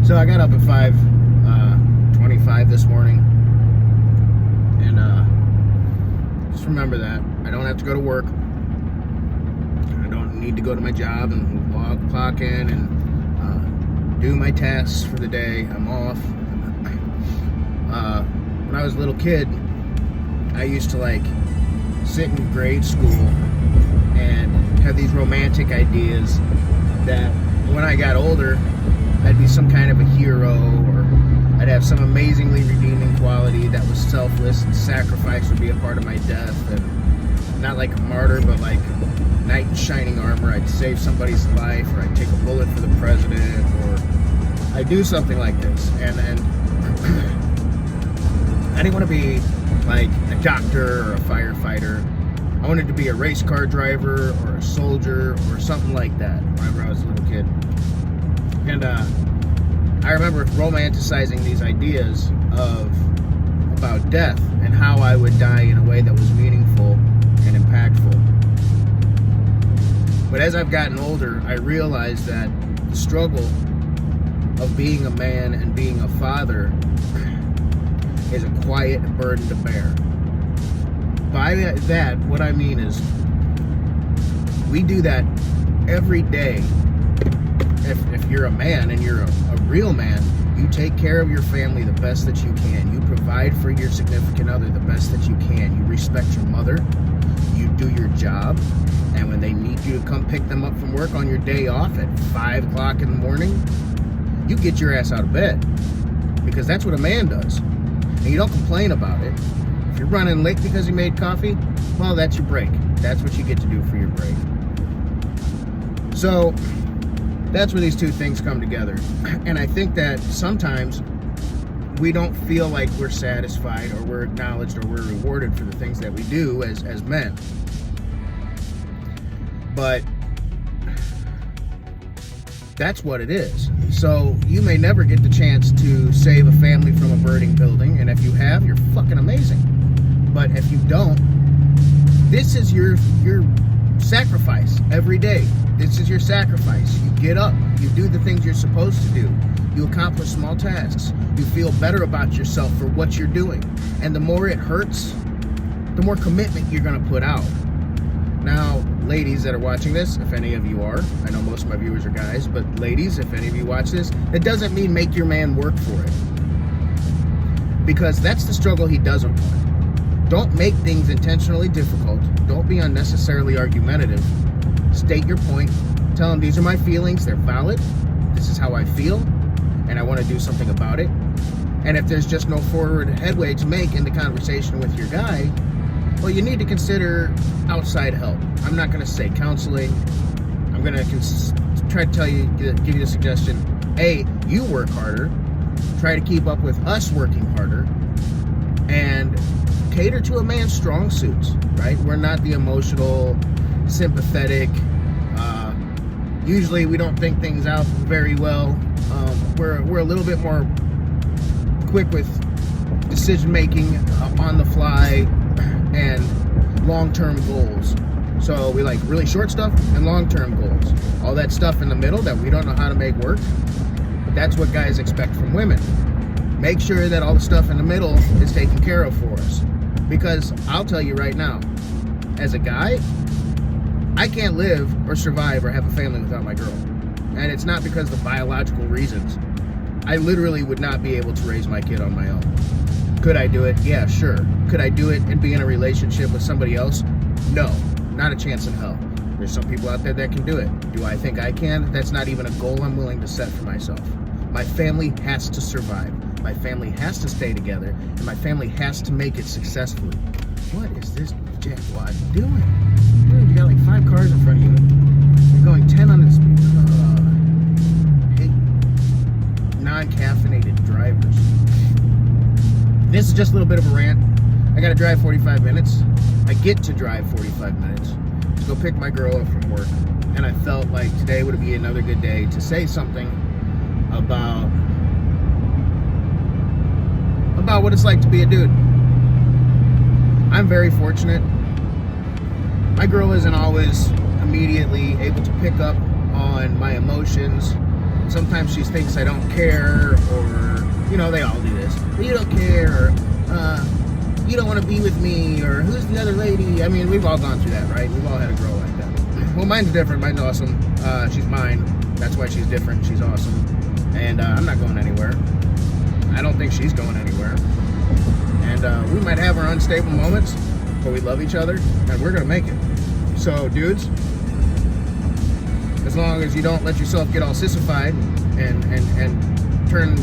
So I got up at 5:25 this morning, and just remember that I don't have to go to work. I don't need to go to my job and clock in and do my tasks for the day. I'm off. When I was a little kid, I used to like sit in grade school and have these romantic ideas that when I got older, I'd be some kind of a hero, or I'd have some amazingly redeeming quality that was selfless, and sacrifice would be a part of my death, and not like a martyr, but like a knight in shining armor. I'd save somebody's life, or I'd take a bullet for the president, or I'd do something like this. And I didn't want to be like a doctor or a firefighter. I wanted to be a race car driver or a soldier or something like that whenever I was a little kid. And I remember romanticizing these ideas about death and how I would die in a way that was meaningful and impactful. But as I've gotten older, I realized that the struggle of being a man and being a father is a quiet burden to bear. By that, what I mean is, we do that every day. If you're a man and you're a real man, you take care of your family the best that you can. You provide for your significant other the best that you can. You respect your mother. You do your job. And when they need you to come pick them up from work on your day off at 5 o'clock in the morning, you get your ass out of bed. Because that's what a man does. And you don't complain about it. If you're running late because you made coffee, well, that's your break. That's what you get to do for your break. So that's where these two things come together. And I think that sometimes we don't feel like we're satisfied or we're acknowledged or we're rewarded for the things that we do as men. But that's what it is. So you may never get the chance to save a family from a burning building, and if you have, you're fucking amazing. But if you don't, this is your sacrifice every day. This is your sacrifice. You get up, you do the things you're supposed to do. You accomplish small tasks. You feel better about yourself for what you're doing. And the more it hurts, the more commitment you're gonna put out. Now, ladies that are watching this, if any of you are, I know most of my viewers are guys, but ladies, if any of you watch this, it doesn't mean make your man work for it. Because that's the struggle he doesn't want. Don't make things intentionally difficult. Don't be unnecessarily argumentative. State your point. Tell him these are my feelings. They're valid. This is how I feel. And I want to do something about it. And if there's just no forward headway to make in the conversation with your guy, well, you need to consider outside help. I'm not going to say counseling. I'm going to try to give you the suggestion. A, you work harder. Try to keep up with us working harder. And cater to a man's strong suits, right? We're not the emotional, sympathetic. Usually we don't think things out very well. We're a little bit more quick with decision making on the fly and long-term goals. So we like really short stuff and long-term goals. All that stuff in the middle that we don't know how to make work, that's what guys expect from women. Make sure that all the stuff in the middle is taken care of for us. Because I'll tell you right now, as a guy, I can't live or survive or have a family without my girl. And it's not because of biological reasons. I literally would not be able to raise my kid on my own. Could I do it? Yeah, sure. Could I do it and be in a relationship with somebody else? No, not a chance in hell. There's some people out there that can do it. Do I think I can? That's not even a goal I'm willing to set for myself. My family has to survive. My family has to stay together, and my family has to make it successfully. What is this jackwad doing? Dude, you got like 5 cars in front of you. You're going 10 on the speed. Hate non-caffeinated drivers. This is just a little bit of a rant. I gotta drive 45 minutes. I get to drive 45 minutes to go pick my girl up from work. And I felt like today would be another good day to say something about what it's like to be a dude. I'm very fortunate. My girl isn't always immediately able to pick up on my emotions sometimes she thinks I don't care, or, you know, they all do this. You don't care, or you don't want to be with me, or who's the other lady? I mean, we've all gone through that, right? We've all had a girl like that. Well, mine's different. Mine's awesome. She's mine. That's why she's different. She's awesome. And I'm not going anywhere. I don't think she's going anywhere. And we might have our unstable moments, but we love each other, and we're going to make it. So, dudes, as long as you don't let yourself get all sissified and turn,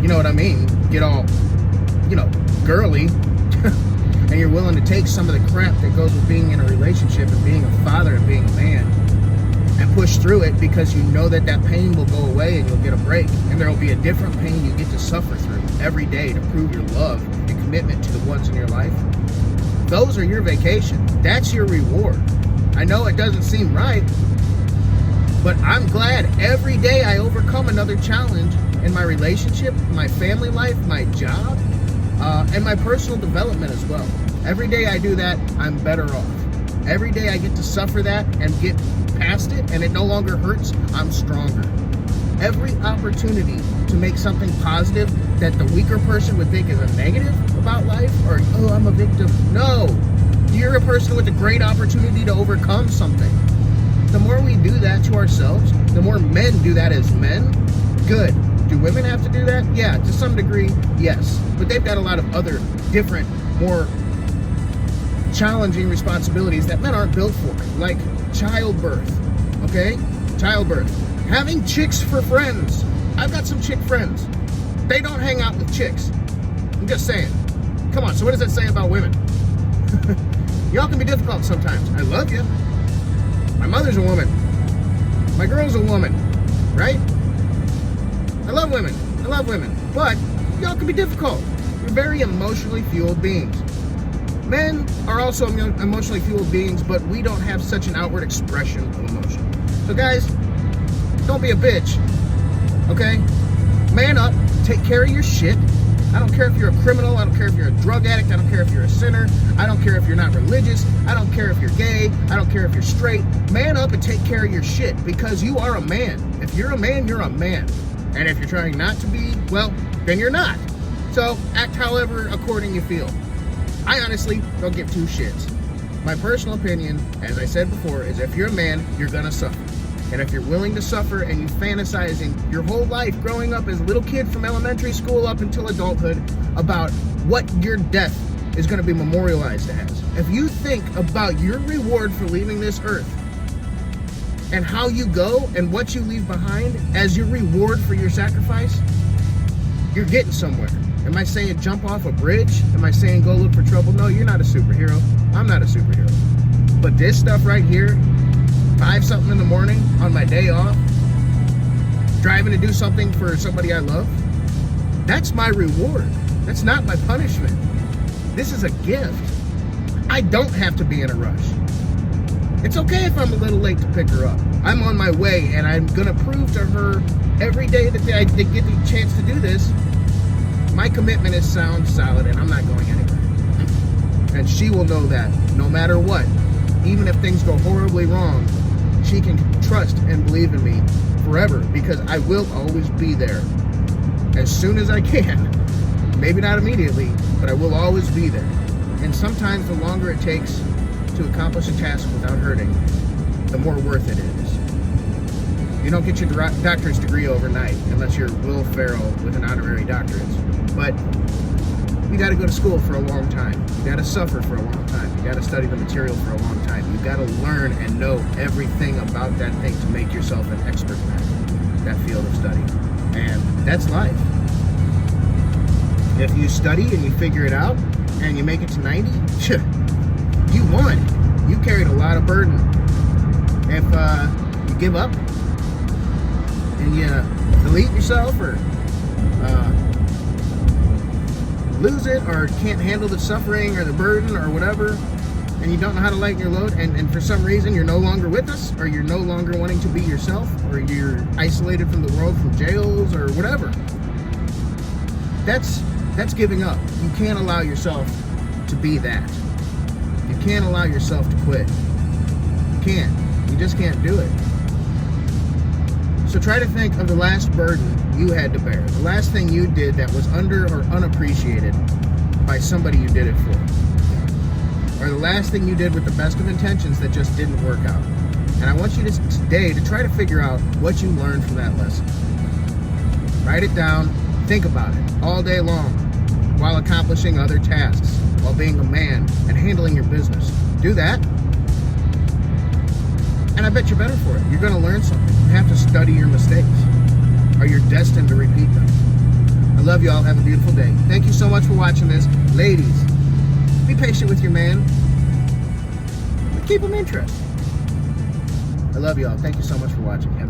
you know what I mean, get all, you know, girly, and you're willing to take some of the crap that goes with being in a relationship and being a father and being a man and push through it, because you know that that pain will go away and you'll get a break, and there will be a different pain you get to suffer through every day to prove your love and commitment to the ones in your life. Those are your vacation. That's your reward. I know it doesn't seem right, but I'm glad every day I overcome another challenge in my relationship, my family life, my job, and my personal development as well. Every day I do that, I'm better off. Every day I get to suffer that and get past it, and it no longer hurts, I'm stronger. Every opportunity to make something positive that the weaker person would think is a negative about life, or, oh, I'm a victim. No, you're a person with a great opportunity to overcome something. The more we do that to ourselves, the more men do that as men, good. Do women have to do that? Yeah, to some degree, yes. But they've got a lot of other different, more challenging responsibilities that men aren't built for, like childbirth, okay? Childbirth. Having chicks for friends. I've got some chick friends. They don't hang out with chicks. I'm just saying. Come on, so what does that say about women? Y'all can be difficult sometimes. I love you. My mother's a woman. My girl's a woman, right? I love women. I love women. But y'all can be difficult. You're very emotionally fueled beings. Men are also emotionally fueled beings, but we don't have such an outward expression of emotion. So guys, don't be a bitch, okay? Man up, take care of your shit. I don't care if you're a criminal, I don't care if you're a drug addict, I don't care if you're a sinner, I don't care if you're not religious, I don't care if you're gay, I don't care if you're straight. Man up and take care of your shit, because you are a man. If you're a man, you're a man. And if you're trying not to be, well, then you're not. So act however according you feel. I honestly don't give two shits. My personal opinion, as I said before, is if you're a man, you're gonna suffer. And if you're willing to suffer and you're fantasizing your whole life growing up as a little kid from elementary school up until adulthood about what your death is going to be memorialized as, if you think about your reward for leaving this earth and how you go and what you leave behind as your reward for your sacrifice, you're getting somewhere. Am I saying jump off a bridge? Am I saying go look for trouble? No, you're not a superhero. I'm not a superhero. But this stuff right here, 5-something in the morning on my day off, driving to do something for somebody I love, that's my reward. That's not my punishment. This is a gift. I don't have to be in a rush. It's okay if I'm a little late to pick her up. I'm on my way, and I'm gonna prove to her every day that I get the chance to do this, my commitment is sound, solid, and I'm not going anywhere. And she will know that no matter what, even if things go horribly wrong, she can trust and believe in me forever, because I will always be there as soon as I can. Maybe not immediately, but I will always be there. And sometimes the longer it takes to accomplish a task without hurting, the more worth it is. You don't get your doctorate degree overnight unless you're Will Ferrell with an honorary doctorate. But you got to go to school for a long time. You got to suffer for a long time. You got to study the material for a long time. You got to learn and know everything about that thing to make yourself an expert in that field of study. And that's life. If you study and you figure it out and you make it to 90, you won. You carried a lot of burden. If you give up and you delete yourself, or lose it, or can't handle the suffering or the burden or whatever, and you don't know how to lighten your load, and for some reason you're no longer with us, or you're no longer wanting to be yourself, or you're isolated from the world from jails or whatever, that's giving up. You can't allow yourself to be that. You can't allow yourself to quit. You can't. You just can't do it. So try to think of the last burden you had to bear, the last thing you did that was under or unappreciated by somebody you did it for, or the last thing you did with the best of intentions that just didn't work out. And I want you today to try to figure out what you learned from that lesson. Write it down, think about it all day long while accomplishing other tasks, while being a man and handling your business. Do that, and I bet you're better for it. You're going to learn something. You have to study your mistakes, or you're destined to repeat them. I love y'all. Have a beautiful day. Thank you so much for watching this. Ladies, be patient with your man, but keep him interested. I love y'all. Thank you so much for watching.